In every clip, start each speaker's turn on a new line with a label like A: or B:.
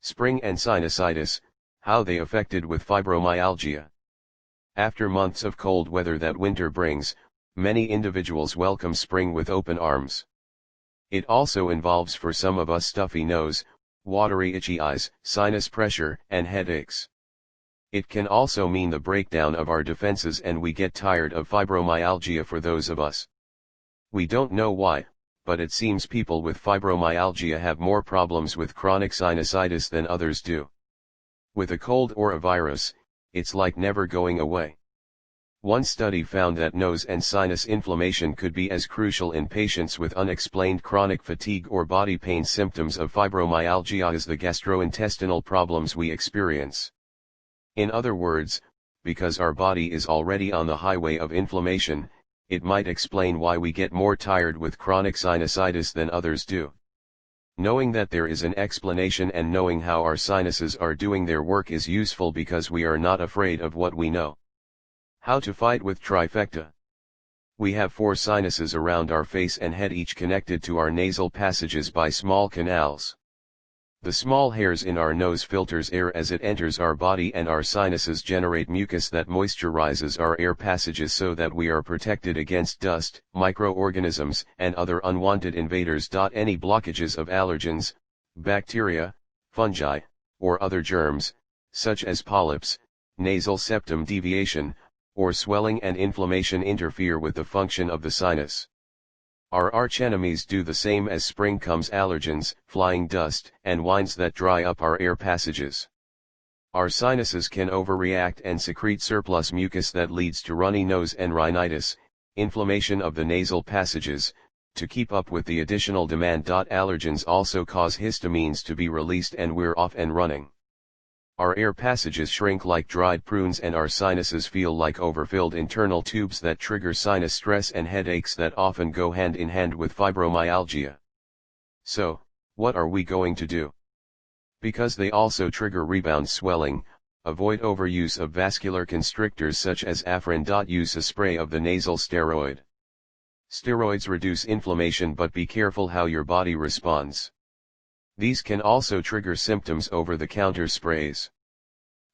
A: Spring and sinusitis, how they affected with fibromyalgia. After months of cold weather that winter brings, many individuals welcome spring with open arms. It also involves for some of us stuffy nose, watery itchy eyes, sinus pressure, and headaches. It can also mean the breakdown of our defenses and we get tired of fibromyalgia for those of us. We don't know why, but it seems people with fibromyalgia have more problems with chronic sinusitis than others do. With a cold or a virus, it's like never going away. One study found that nose and sinus inflammation could be as crucial in patients with unexplained chronic fatigue or body pain symptoms of fibromyalgia as the gastrointestinal problems we experience. In other words, because our body is already on the highway of inflammation, it might explain why we get more tired with chronic sinusitis than others do. Knowing that there is an explanation and knowing how our sinuses are doing their work is useful because we are not afraid of what we know. How to fight with trifecta. We have 4 sinuses around our face and head, each connected to our nasal passages by small canals. The small hairs in our nose filters air as it enters our body, and our sinuses generate mucus that moisturizes our air passages so that we are protected against dust, microorganisms, and other unwanted invaders. Any blockages of allergens, bacteria, fungi, or other germs, such as polyps, nasal septum deviation, or swelling and inflammation interfere with the function of the sinus. Our archenemies do the same as spring comes: allergens, flying dust, and winds that dry up our air passages. Our sinuses can overreact and secrete surplus mucus that leads to runny nose and rhinitis, inflammation of the nasal passages, to keep up with the additional demand. Allergens also cause histamines to be released and we're off and running. Our air passages shrink like dried prunes and our sinuses feel like overfilled internal tubes that trigger sinus stress and headaches that often go hand in hand with fibromyalgia. So, what are we going to do? Because they also trigger rebound swelling, avoid overuse of vascular constrictors such as Afrin. Use a spray of the nasal steroid. Steroids reduce inflammation, but be careful how your body responds. These can also trigger symptoms. Over-the-counter sprays.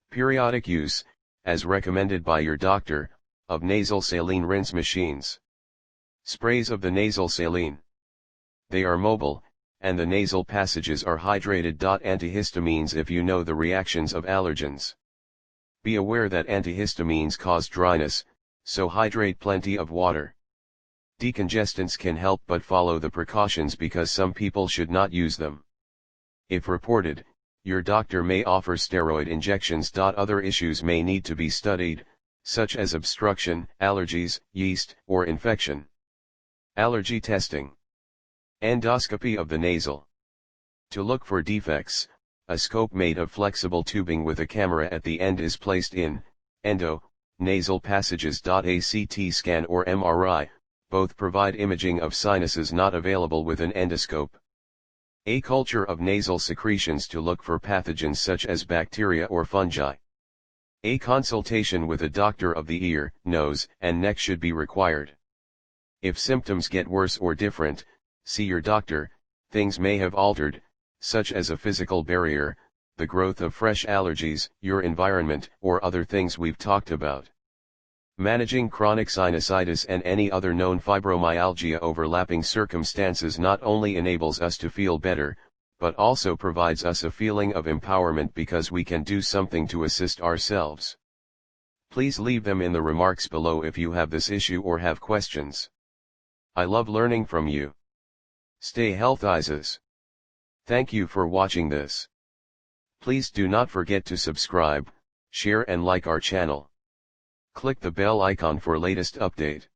A: Periodic use, as recommended by your doctor, of nasal saline rinse machines. Sprays of the nasal saline. They are mobile, and the nasal passages are hydrated. Antihistamines. If you know the reactions of allergens, be aware that antihistamines cause dryness, so hydrate plenty of water. Decongestants can help, but follow the precautions because some people should not use them. If reported, your doctor may offer steroid injections. Other issues may need to be studied, such as obstruction, allergies, yeast, or infection. Allergy testing. Endoscopy of the nasal. To look for defects, a scope made of flexible tubing with a camera at the end is placed in nasal passages. A CT scan or MRI, both provide imaging of sinuses not available with an endoscope. A culture of nasal secretions to look for pathogens such as bacteria or fungi. A consultation with a doctor of the ear, nose, and neck should be required. If symptoms get worse or different, see your doctor. Things may have altered, such as a physical barrier, the growth of fresh allergies, your environment, or other things we've talked about. Managing chronic sinusitis and any other known fibromyalgia overlapping circumstances not only enables us to feel better, but also provides us a feeling of empowerment because we can do something to assist ourselves. Please leave them in the remarks below if you have this issue or have questions. I love learning from you. Stay healthy. Thank you for watching this. Please do not forget to subscribe, share and like our channel. Click the bell icon for latest update.